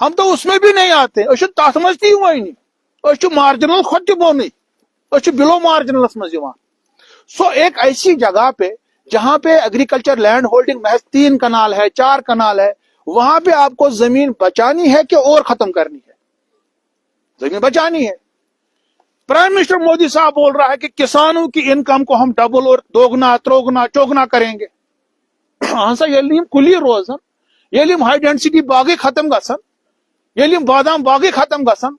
ہم تو اس میں بھی نہیں آتے تس مز تھی مارجنل کھت تہ بونی بلو مارجنلس مز سو ایک ایسی جگہ پہ جہاں پہ ایگریکلچر لینڈ ہولڈنگ محض 3 کنال ہے 4 کنال ہے, وہاں پہ آپ کو زمین بچانی ہے کہ اور ختم کرنی ہے؟ زمین بچانی ہے. پرائم منسٹر مودی صاحب بول رہا ہے کہ کسانوں کی انکم کو ہم ڈبل اور دوگنا تروگنا چوگنا کریں گے. ہاں سا یل کلی روزن, یل ہائی ڈینسٹی باغی ختم گسن, یل بادام باغی ختم گسن,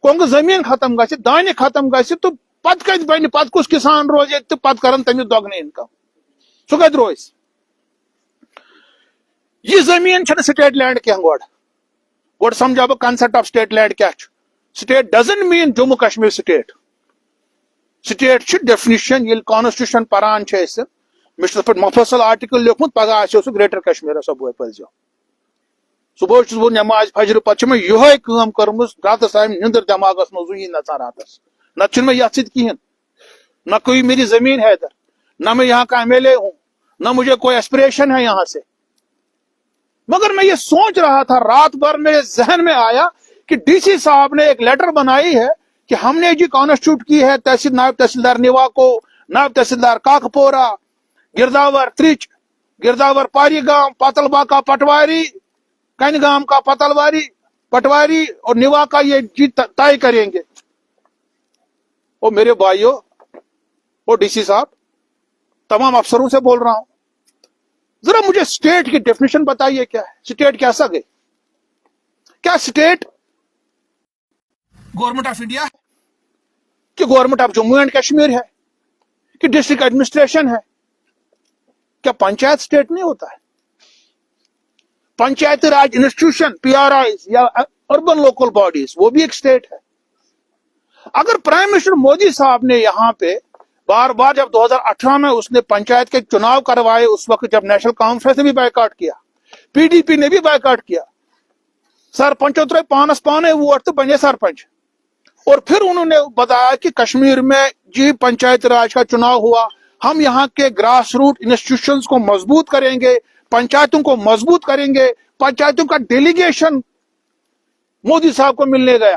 کنگ زمین ختم گژھِ دانہ ختم گژھِ تو پت کت بنہ پت کس کسان روز تو پت کرن تمس دگنے انکم سہ کت روز. یہ زمین چھنہ سٹیٹ لینڈ کی گوڑ سمجھا بہ کنسپٹ آف سٹیٹ لینڈ کیا چھ. State doesn't mean Jammu Kashmir state. State چھ ڈیفینیشن یل کانسٹیٹیوشن پران چھ مشر پہ مفصل آرٹیکل لیکھمت پگہ آسو سہ گریٹر کشمیر صبح پزو. صبح چھس بہ نماز فجر پتہ چھ یہ کام کرمز راتس آئم نندر دماغس مزی نژان راتس نت چھ یہ ست کہین. نہ کوئی میری زمین ہے ادھر, نہ میں یہاں کا MLA ہوں, نہ مجھے کوئی ایسپریشن ہے یہاں سے. مگر میں یہ سوچ رہا تھا رات بھر میرے ذہن میں آیا کہ DC صاحب نے ایک لیٹر بنائی ہے کہ ہم نے جی کانسٹیٹیوٹ کی ہے نائب تحصیلدار نیوا کو, نائب تحصیلدار کاکپورہ, گرداور ترچ, گرداور پاری گام, پتلبا کا پٹواری, کن گام کا پٹواری اور نیوا کا یہ جی طے کریں گے. وہ میرے بھائیوں, وہ DC صاحب, تمام افسروں سے بول رہا ہوں, ذرا مجھے اسٹیٹ کی ڈیفینیشن بتائیے کیا ہے. اسٹیٹ کیسا گئی؟ کیا اسٹیٹ گورنمنٹ آف انڈیا ہے کہ government of Jammu and Kashmir ہے کہ ڈسٹرکٹ ایڈمنسٹریشن ہے؟ کیا پنچایت اسٹیٹ نہیں ہوتا ہے؟ پنچایت راج انسٹیٹیوشن PRIs یا اربن لوکل باڈیز وہ بھی ایک اسٹیٹ ہے. اگر پرائم منسٹر مودی صاحب نے یہاں پہ بار بار جب 2018 میں اس نے پنچایت کے چناؤ کروائے, اس وقت جب نیشنل کانفرنس نے بھی بائیکاٹ کیا, PDP نے بھی بائیکاٹ کیا, سرپنچوں ترے پانس پانے ووٹ تو بنے سرپنچ, اور پھر انہوں نے بتایا کہ کشمیر میں جی پنچایت راج کا چناؤ ہوا, ہم یہاں کے گراس روٹ انسٹیٹیوشنز کو مضبوط کریں گے, پنچایتوں کو مضبوط کریں گے. پنچایتوں کا ڈیلیگیشن مودی صاحب کو ملنے گیا,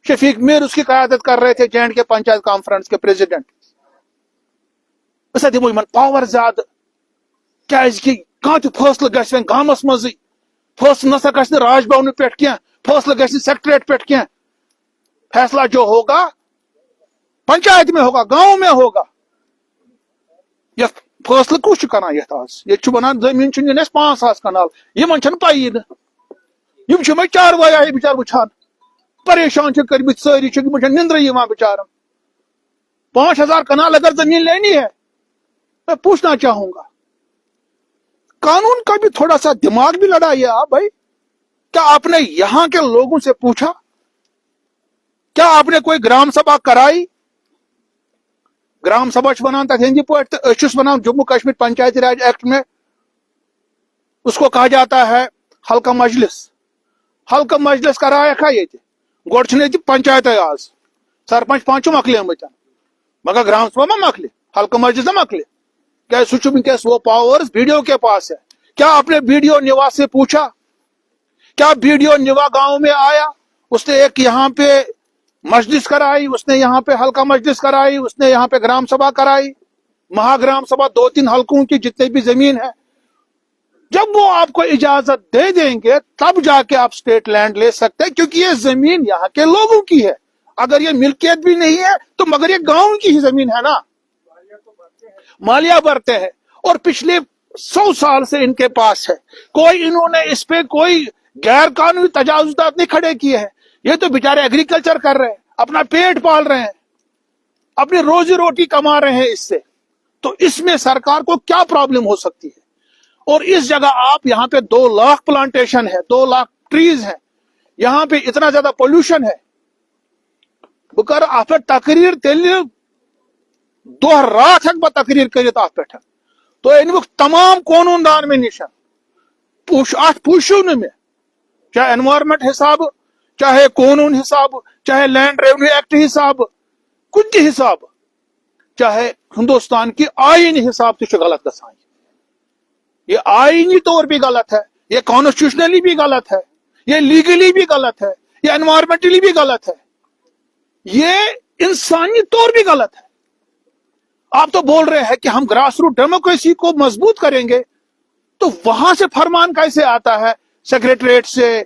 شفیق میر اس کی قیادت کر رہے تھے جینڈ کے پنچایت کانفرنس کے پریزیڈنٹ. اسے دمو پاور زیادہ کھانا فیصلہ گھس گامس مزے, فیصلہ نسا گھس راج بھون پہ کی, فیصلہ گھس سیکٹریٹ پہ کی, فیصلہ جو ہوگا پنچایت میں ہوگا, گاؤں میں ہوگا. یہ فیصلہ کس کران یہ ونان زمین 5,000 کنال, یہ چھن پی نا میں چارویا بچار وچان پریشان کرمت ساری نندر بچارن. 5,000 کنال اگر زمین لینی ہے, میں پوچھنا چاہوں گا قانون کا بھی تھوڑا سا دماغ بھی لڑائیے آپ بھائی. کیا آپ نے یہاں کے لوگوں سے پوچھا؟ کیا آپ نے کوئی گرام سبھا کرائی؟ گرام سبھا ونان تک ہندی پہ ونان جموں کشمیر پنچایتی راج ایکٹ میں اس کو کہا جاتا ہے حلقہ مجلس. حلقہ مجلس کرایا یہ گوڑ پنچایت آز سرپنچ 5 مکلے مگر گرام سبھا ما مکلے, حلقہ مجلس نہ مکلے. کیا ونکس وہ پاورز BDO کے پاس ہے؟ کیا آپ نے BDO نیوا سے پوچھا؟ کیا BDO نیوا گاؤں میں آیا, اس نے ایک یہاں پہ مجلس کرائی, اس نے یہاں پہ حلقہ مجلس کرائی, اس نے یہاں پہ گرام سبھا کرائی, مہا گرام سبھا 2-3 حلقوں کی جتنے بھی زمین ہے. جب وہ آپ کو اجازت دے دیں گے تب جا کے آپ اسٹیٹ لینڈ لے سکتے ہیں, کیونکہ یہ زمین یہاں کے لوگوں کی ہے. اگر یہ ملکیت بھی نہیں ہے تو مگر یہ گاؤں کی ہی زمین ہے نا, مالیہ بھرتے ہیں, اور پچھلے 100 سال سے ان کے پاس ہے. کوئی انہوں نے اس پہ کوئی غیر قانونی تجاوزات نہیں کھڑے کیے ہیں. یہ تو بیچارے ایگریکلچر کر رہے ہیں, اپنا پیٹ پال رہے ہیں, اپنی روزی روٹی کما رہے ہیں اس سے. تو اس میں سرکار کو کیا پرابلم ہو سکتی ہے؟ اور اس جگہ آپ یہاں پہ 2 لاکھ پلانٹیشن ہے, 2 لاکھ ٹریز ہیں, یہاں پہ اتنا زیادہ پولوشن ہے. بکر آپ تقریر تیل 2 رات ہک بہ تقریر کرت ات پہ تو انوک تمام قانون دان میں نشان پوچھو نا میں, چاہے انوائرمنٹ حساب, چاہے قانون حساب, چاہے لینڈ ریونیو ایکٹ حساب, کچھ حساب, چاہے ہندوستان کی آئین حساب سے غلط گسان. یہ آئینی طور بھی غلط ہے, یہ کانسٹیٹیوشنلی بھی غلط ہے, یہ لیگلی بھی غلط ہے, یہ انوائرمنٹلی بھی غلط ہے, یہ انسانی طور بھی غلط ہے. آپ تو بول رہے ہیں کہ ہم گراس روٹ ڈیموکریسی کو مضبوط کریں گے, تو وہاں سے فرمان کیسے آتا ہے سیکریٹریٹ سے,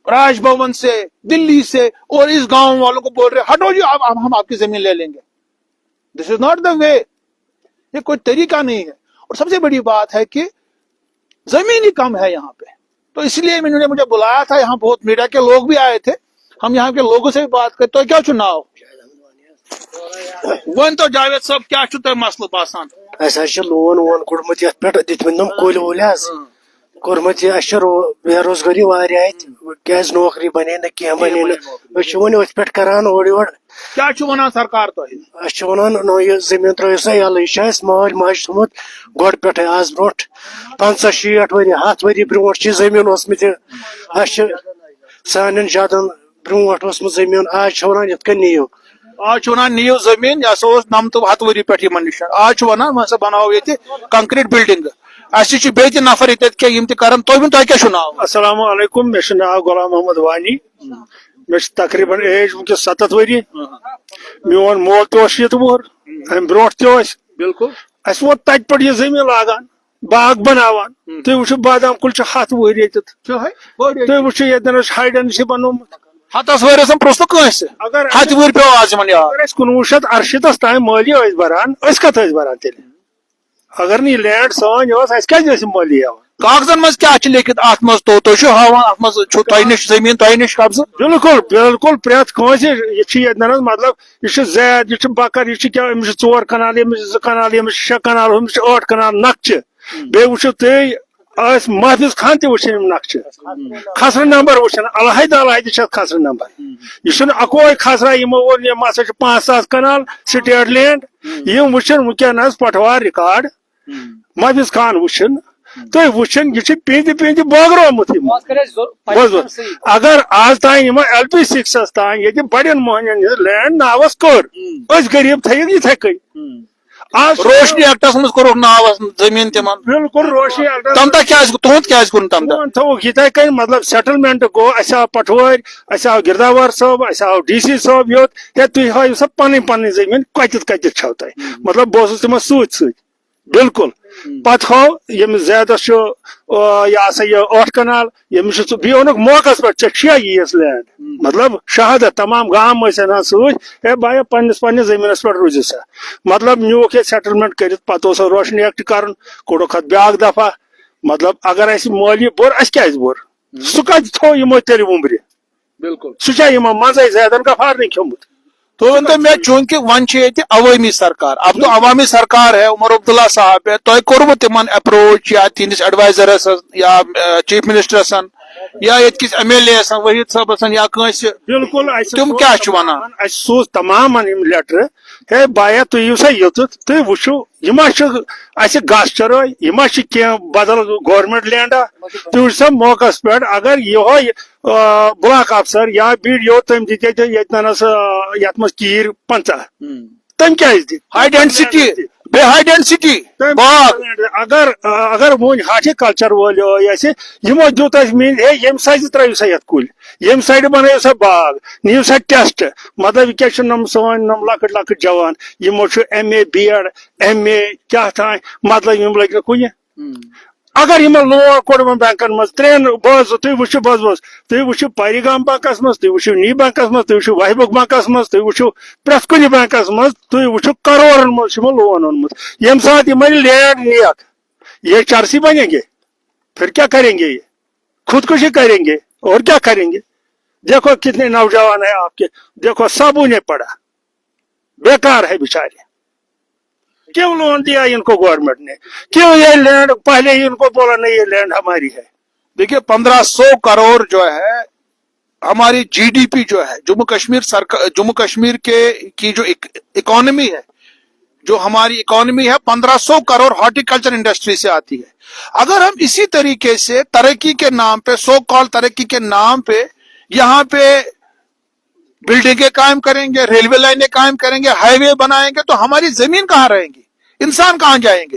راج بھون سے, دلی سے, اور اس گاؤں والوں کو بول رہے ہٹو جی ہم آپ کی زمین لے لیں گے. دس از ناٹ دا وے, یہ کوئی طریقہ نہیں ہے. اور سب سے بڑی بات ہے کہ زمین ہی کم ہے یہاں پہ, تو اس لیے انہوں نے مجھے بلایا تھا, یہاں بہت میڈیا کے لوگ بھی آئے تھے, ہم یہاں کے لوگوں سے بھی بات کرتے. تو کیا چناؤ ون تو جاوید صاحب کیا تہ مسئلہ باسان؟ اہسا لون وون کوڑمت یت پہ دت نم کل ول کورمت یہ بے روزگاری واریاہ کیاز نوکری بنے نا کی بنے نا ون ات پہ کران اور یور کیا ونان سرکار تہ ونان یہ زمین ترو سا یل یہ مال ماج تھومت گۄڈٕ پٮ۪ٹھے آز برونٛٹھ 50-60 ؤری 100 ؤری برونٛٹھ زمین اوسمت سانٮ۪ن جدن برونٛٹھ اوسمت زمین آج ونان یت کن نیو آج ونان نیو زمین یہ سا 90 ؤری پہ نش آج ونان وہاں بناو یہ کنکریٹ بلڈنگ اچھے بیٚیہِ تہِ نفر ییٚتٮ۪تھ کینٛہہ یِم تہِ کرن تُہۍ ؤنِو تۄہہِ کیٛاہ چھُ ناو؟ السلام علیکم مے ناو غلام محمد وانی مے تقریباً ایج ونکس 70 ؤری میون مول تہِ اوس ییٚتہِ وُہُر امہِ برونٛٹھ تہِ اوس بالکل اسہِ ووت تتہِ پٮ۪ٹھ یہِ زٔمیٖن لاگان باغ بناوان تُہۍ وٕچھِو بادام کُلۍ چھِ 100 ؤہرۍ ییٚتٮ۪تھ تُہۍ وٕچھِو ییٚتٮ۪ن اسہِ ہایڈن چھِ بنومُت 100 ؤرۍیَس پرٛژھ نہٕ کٲنٛسہِ اگر 100 وُہرۍ پیٚو آز یِمن یاد. اگر أسۍ 1968 تام مٲلی ٲسۍ بران أسۍ کتھ ٲسۍ بران تیٚلہِ اگر نہٕ یہِ لینڈ سٲنۍ ٲس اسہِ کیازِ ٲسۍ یِم مٲلی ہٮ۪وان کاغذن مز کیا لیکھِتھ ات مز تو تُہۍ چھِو ہاوان ات مز چھُ تۄہہِ نِش زٔمیٖن تۄہہِ نِش قبضہٕ؟ بالکل بالکل پرٛٮ۪تھ کٲنٛسہِ یہِ چھِ ییٚتٮ۪ن مطلب یہِ چھُ زید یہِ چھُ بکر یہِ چھُ کیٛاہ أمِس چھِ 4 کنال ییٚمِس چھِ 2 کنال ییٚمِس چھِ 6 کنال ہُمِس چھِ 8 کنال نقچہِ بیٚیہِ وٕچھِو تُہۍ ٲسۍ محفِظ خان تہِ وٕچھِنۍ یِم نقچہِ خسرٕ نمبر وٕچھن علیحدٕ علیحدٕ چھِ اتھ خسرٕ نمبر یہِ چھُنہٕ اکوے خسرا یِمو ووٚن یِم ہسا چھِ 5,000 کنال سٹیٹ لینڈ یِم وٕچھن ونکیٚنس پٹوار رِکاڈ محفِظ خان وٕچھن تُہۍ وٕچھن یہِ چھُ پیٖنتہِ پیٖنتہِ بٲگرومُت اگر آز تام یِمو LP 6 تام ییٚتہِ بڑٮ۪ن مۄہنین ہٕنٛز لینڈ ناوس کٔر أسۍ غریٖب تھٲیِکھ یِتھے کٔنۍ آز روشنی ایکٹس مز کوٚرُکھ ناوس زٔمیٖن تِمن بالکل روشنی تم دۄہ کیٛازِ تُہُنٛد کیٛازِ کوٚر نہٕ تم دۄہ؟ تھوٚوُکھ یِتھے کٔنۍ مطلب سیٹلمنٹ گوٚو اسہِ آو پٹوٲرۍ اسہِ آو گرداوار صٲب اسہِ آو DC صٲب یوت ہے تُہۍ ہٲیِو سا پنٕنۍ پنٕنۍ زٔمیٖن کتٮ۪تھ کتٮ۪تھ چھو تۄہہِ مطلب بہٕ اوسُس تِمن سۭتۍ سۭتۍ بالکل پتہٕ ہوو ییٚمِس زیادس چھُ یہِ ہسا یہِ 8 کنال ییٚمِس چھُ بیٚیہِ اوٚنُکھ موقعس پٮ۪ٹھ ژےٚ چھُیا ییٖژ لینڈ مطلب شہادت تمام گام ٲسۍ انان سۭتۍ ہے بایا پننِس زٔمیٖنس پٮ۪ٹھ روٗزِو سا مطلب نیوٗکھ ییٚتہِ سیٹلمنٹ کٔرِتھ پتہٕ اوس روشنی ایکٹ کرُن کوٚڑُکھ اتھ بیاکھ دفعہ مطلب اگر اسہِ مٲلی بوٚر اسہِ کیازِ بوٚر سُہ کتہِ تھوٚو یِمو تیٚلہِ وُمبرِ بالکل سُہ چھا یِمو منٛزے زیادن غفارنٕے کھیوٚمُت تو ؤنۍ تو مےٚ چوٗنٛکہِ وۄنۍ چھِ ییٚتہِ عوٲمی سرکار اب تو عوامی سرکار ہے عمر عبداللہ صاحب ہے تۄہہِ کوٚروٕ تِمن اپروچ یا تِہنٛدِس ایڈوایزرس یا چیف منسٹرسن یا ییٚتہِ کِس MLA وحید صٲبسن یا کٲنٛسہِ بالکل تِم کیٛاہ چھِ ونان؟ اسہِ سوٗز تمامن یِم لیٹر ہے بایا تُہۍ یِیِو سا یوٚتُتھ تُہۍ وٕچھِو یہِ ما چھُ اسہِ گاسہٕ چرٲے یہِ ما چھِ کینٛہہ بدل گورمنٹ لینڈا تُہۍ وٕچھِو سا موقعس پٮ۪ٹھ اگر یِہوے بلاک افسر یا BDO تٔمۍ دِتۍ ییٚتٮ۪نس یتھ منٛز کیٖرۍ 50 تٔمۍ کیازِ دِتۍ ہاے ڈینسٹی بیٚیہِ ہاے ڈینسٹی باغ اگر وۄنۍ ہارٹیکلچر وٲلۍ ٲسۍ یِمو دیُت اسہِ میٖنز ہے ییٚمہِ سایزٕ ترٲیِو سا یتھ کُلۍ ییٚمہِ سایڈٕ بنٲیِو سا باغ نِیِو سا ٹیسٹ مطلب یہِ کیاہ چھِ نم سٲنۍ نم لۄکٕٹۍ لۄکٕٹۍ جوان یِمو چھُ MA BEd MA کیاہ تام مطلب یِم لٔگۍ نہٕ کُنہِ اگر یِمن لون کوٚڑ یِمن بینکن منٛز 3 بوز تُہۍ وٕچھِو تُہۍ وٕچھِو پریگام بنکس منٛز تُہۍ وٕچھِو نی بنکس منٛز تُہۍ وٕچھِو وحبک بنکس منٛز تُہۍ وٕچھِو پرٛٮ۪تھ کُنہِ بنکس منٛز تُہۍ وٕچھِو کرورن منٛز چھُ یِمو لون اوٚنمُت ییٚمہِ ساتہٕ یِمن لینڈ نِیکھ یہ چرسی بنیں گے پھر کیا کریں گے یہ خودکشی کریں گے اور کیا کریں گے دیکھو کتنے نوجوان ہیں آپ کے دیکھو سبوں نے پڑھا بیکار ہے بیچارے کیوں لون دیا ان کو گورنمنٹ نے کیوں یہ لینڈ پہلے ہی ان کو بولا نہیں یہ لینڈ ہماری ہے دیکھیے 1500 کروڑ جو ہے ہماری GDP جو ہے جموں کشمیر کی جو اکانومی ہے جو ہماری اکانومی ہے 1500 کروڑ ہارٹیکلچر انڈسٹری سے آتی ہے. اگر ہم اسی طریقے سے ترقی کے نام پہ سو کال ترقی کے نام پہ یہاں پہ بلڈنگیں قائم کریں گے ریلوے لائنیں قائم کریں گے ہائی وے بنائیں گے تو ہماری زمین کہاں رہیں گی انسان کہاں جائیں گے.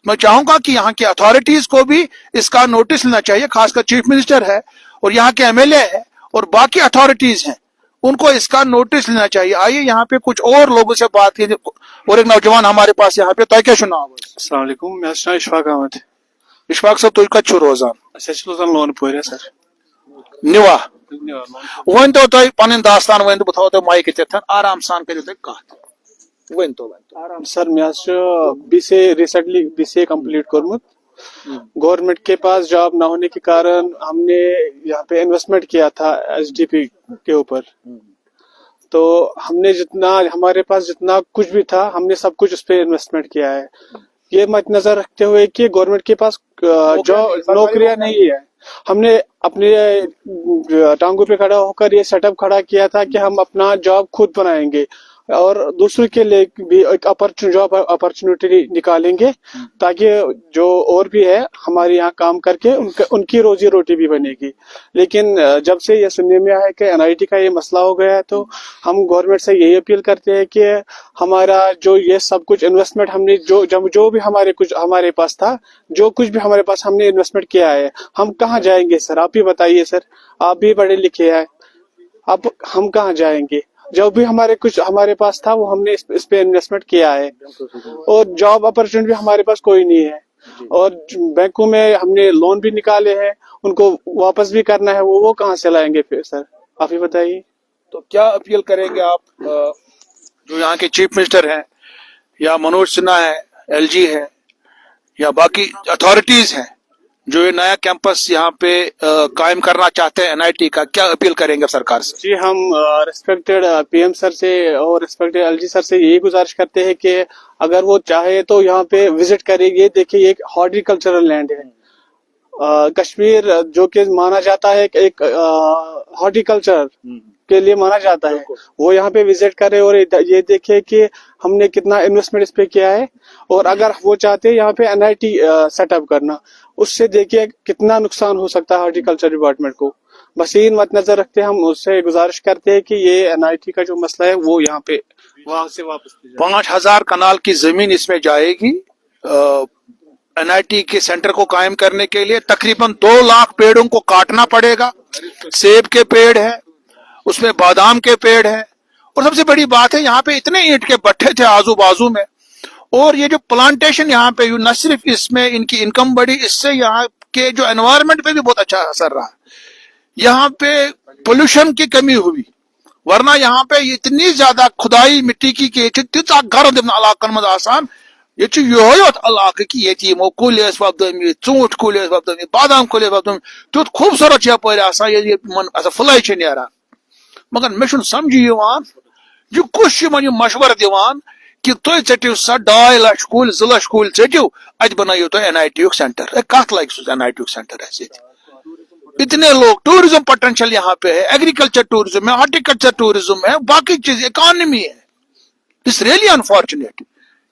میں چاہوں گا کہ یہاں کی اتھارٹیز کو بھی اس کا نوٹس لینا چاہیے خاص کر چیف منسٹر ہے اور یہاں کے MLA ہے اور باقی اتھارٹیز ہیں, ان کو اس کا نوٹس لینا چاہیے. آئیے یہاں پہ کچھ اور لوگوں سے بات کی, اور ایک نوجوان ہمارے پاس یہاں پہ. تۄہہِ کیٛاہ چھُو ناو حظ؟ السلام علیکم، میں چھُس ناو اشفاق احمد. اشفاق صٲب, تُہۍ کتہِ چھِو روزان؟ أسۍ حظ چھِ روزان لون پورِ سر. نِوا. ؤنۍتو تُہۍ پنٕنۍ داستان ؤنۍتو, بہٕ تھاوو تۄہہِ مایکہِ تتھٮ۪ن, آرام سان کٔرِو تُہۍ کتھ. ؤنۍتو. سر مےٚ حظ چھُ ریسنٹلی BCA کمپلیٹ کوٚرمُت. گورنمنٹ کے پاس جاب نہ ہونے کے کارن ہم نے یہاں پہ انویسٹمنٹ کیا تھا SDP کے اوپر. تو ہم نے ہمارے پاس جتنا کچھ بھی تھا ہم نے سب کچھ اس پہ انویسٹمنٹ کیا ہے. یہ مد نظر رکھتے ہوئے کہ گورنمنٹ کے پاس نوکریاں نہیں ہے, ہم نے اپنے ٹانگوں پہ کھڑا ہو کر یہ سیٹ اپ کھڑا کیا تھا کہ ہم اپنا جاب خود بنائیں گے اور دوسروں کے لیے بھی ایک جاب اپرچونیٹی نکالیں گے, تاکہ جو اور بھی ہے ہمارے یہاں کام کر کے ان کی روزی روٹی بھی بنے گی. لیکن جب سے یہ سننے میں آیا کہ NIT کا یہ مسئلہ ہو گیا ہے, تو ہم گورنمنٹ سے یہی اپیل کرتے ہیں کہ ہمارا جو یہ سب کچھ انویسٹمنٹ ہم نے جو بھی ہمارے پاس تھا, جو کچھ بھی ہمارے پاس ہم نے انویسٹمنٹ کیا ہے, ہم کہاں جائیں گے سر؟ آپ ہی بتائیے سر, آپ بھی پڑھے لکھے ہیں, اب ہم کہاں جائیں گے؟ جو بھی ہمارے پاس تھا وہ ہم نے اس پہ انویسٹمنٹ کیا ہے, اور جاب اپرچونٹی بھی ہمارے پاس کوئی نہیں ہے, اور بینکوں میں ہم نے لون بھی نکالے ہیں, ان کو واپس بھی کرنا ہے, وہ کہاں سے لائیں گے پھر سر؟ آپ ہی بتائیے. تو کیا اپیل کریں گے آپ جو یہاں کے چیف منسٹر ہیں, یا منوج سنہا ہے, LG ہے, یا باقی اتھارٹیز ہیں جو یہ نیا کیمپس یہاں پہ قائم کرنا چاہتے ہیں NIT کا, کیا اپیل کریں گے سرکار سے؟ جی, ہم ریسپیکٹڈ PM سر سے اور ریسپیکٹڈ LG سر سے یہی گزارش کرتے ہیں کہ اگر وہ چاہے تو یہاں پہ وزٹ کرے. یہ دیکھیں, یہ ایک ہارٹیکلچرل لینڈ ہے. کشمیر جو کہ مانا جاتا ہے ایک ہارٹیکلچر کے لیے مانا جاتا ہے, وہ یہاں پہ وزٹ کرے اور یہ دیکھے کہ ہم نے کتنا انویسٹمنٹ اس پہ کیا ہے, اور اگر وہ چاہتے ہیں یہاں پہ NIT سیٹ اپ کرنا, اس سے دیکھیے کتنا نقصان ہو سکتا ہے ہارٹیکلچر ڈپارٹمنٹ کو. بس یہ مد نظر رکھتے ہم اس سے گزارش کرتے ہیں کہ یہ NIT کا جو مسئلہ ہے وہ یہاں پہ وہاں سے واپس 5000 کنال کی زمین اس میں جائے گی NIT کے سینٹر کو قائم کرنے کے لیے. تقریباً 2 لاکھ پیڑوں کو کاٹنا پڑے گا. سیب کے پیڑ ہے, اس میں بادام کے پیڑ ہے, اور سب سے بڑی بات ہے یہاں پہ اتنے اینٹ کے بٹھے تھے آزو بازو میں, اور یہ جو پلانٹیشن یہاں پہ نہ صرف اس میں ان کی انکم بڑھی, اس سے یہاں کے جو انوائرمنٹ پہ بھی بہت اچھا اثر رہا. یہاں پہ پولوشن کی کمی ہوئی, ورنہ یہاں پہ اتنی زیادہ کھدائی مٹی کی کہ تیژا گرد علاقن مز آسان. یہ یہت علاقہ کہ یہ یمو کُلۍ ٲسۍ وۄپدٲمٕتۍ, ژوٗنٛٹھۍ کُلۍ ٲسۍ وۄپدٲمٕتۍ, بادام کُلۍ ٲسۍ وۄپدٲمٕتۍ, تیُتھ خوٗبصوٗرت چھُ یپٲرۍ آسان ییٚلہِ فٕلے چھِ نیران. مگر مےٚ چھُنہٕ سمجھی یِوان یہ کُس چھُ یِمن یہِ مشورٕ دِوان کہ تُہۍ ژٔٹِو سا 2 لچھ کُلۍ 2 لچھ کُلۍ ژٔٹِو, اتہِ بنٲیِو تُہۍ NIT یُک سینٹر. کتھ لگہِ سُہ NIT یُک سینٹر اسہِ ییٚتہِ؟ اتنے لوگ, ٹوریزم پوٹینشیل یہاں پہ ہے, ایگریکلچر ٹوریزم ہے, ہارٹیکلچر ٹوریزم ہے, باقی چیز اکانمی ہے. It's really unfortunate.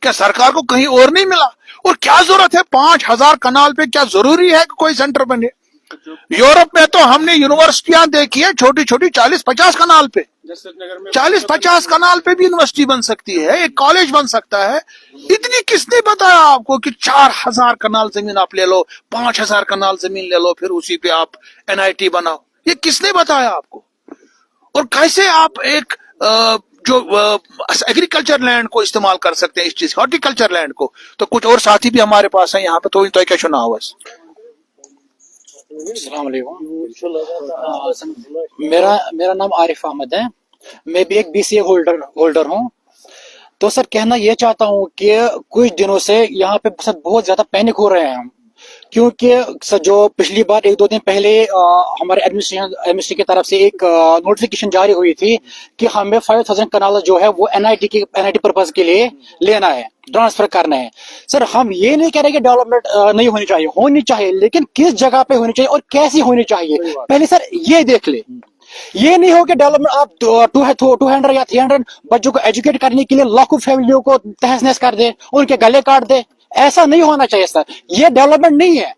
کیا سرکار کو کہیں اور نہیں ملا؟ اور کیا ضرورت ہے 5000 کنال پہ, کیا ضروری ہے کہ کوئی سینٹر بنے؟ یورپ میں تو ہم نے یونیورسٹیاں دیکھی ہیں چھوٹی چھوٹی 40-50 کنال پہ, 40-50 کنال پہ بھی یونیورسٹی بن سکتی ہے, ایک کالج بن سکتا ہے. اتنی کس نے بتایا آپ کو کہ 4000 کنال زمین آپ لے لو, 5000 کنال زمین لے لو, پھر اسی پہ آپ NIT بناؤ؟ یہ کس نے بتایا آپ کو؟ اور کیسے آپ ایک جو ایگریکلچر لینڈ کو استعمال کر سکتے ہیں اس چیز, ہارٹیکلچر لینڈ کو؟ تو کچھ اور ساتھی بھی ہمارے پاس ہیں یہاں پہ, تو کیا چنا ہوا. السلام علیکم, میرا نام عارف احمد ہے, میں بھی ایک BCA ہولڈر ہوں. تو سر کہنا یہ چاہتا ہوں کہ کچھ دنوں سے یہاں پہ سر بہت زیادہ پینک ہو رہے ہیں ہم, کیونکہ سر جو پچھلی بار 1-2 دن پہلے ہمارے ایڈمنسٹریشن کی طرف سے ایک نوٹیفیکیشن جاری ہوئی تھی کہ ہمیں 5000 کنال جو ہے وہ NIT پرپز کے لیے لینا ہے, ٹرانسفر کرنا ہے. سر ہم یہ نہیں کہہ رہے کہ ڈیولپمنٹ نہیں ہونی چاہیے, لیکن کس جگہ پہ ہونی چاہیے اور کیسی ہونی چاہیے پہلے سر یہ دیکھ لے. یہ نہیں ہو کہ ڈیولپمنٹ آپ 200 یا 300 بچوں کو ایجوکیٹ کرنے کے لیے لاکھوں فیملیوں کو تہس نہس کر دے, ان کے گلے کاٹ دے. ایسا نہیں ہونا چاہیے سر, یہ ڈیولپمنٹ نہیں ہے,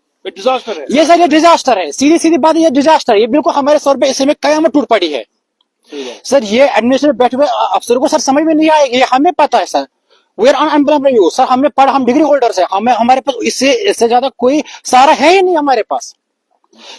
یہ سر یہ ڈیزاسٹر ہے. سیدھی بات, یہ ڈیزاسٹر ہے, یہ بالکل ہمارے سر پہ اس میں قیامت ٹوٹ پڑی ہے. سر یہ ایڈمنسٹریشن بیٹھے ہوئے افسر کو سر سمجھ میں نہیں آئے گی, یہ ہمیں پتا ہے سر. وی آر انمپلائڈ سر, ہم نے پڑھا, ہم ڈگری ہولڈرس ہیں, ہمارے پاس اس سے زیادہ کوئی سہارا ہے ہی نہیں ہمارے پاس.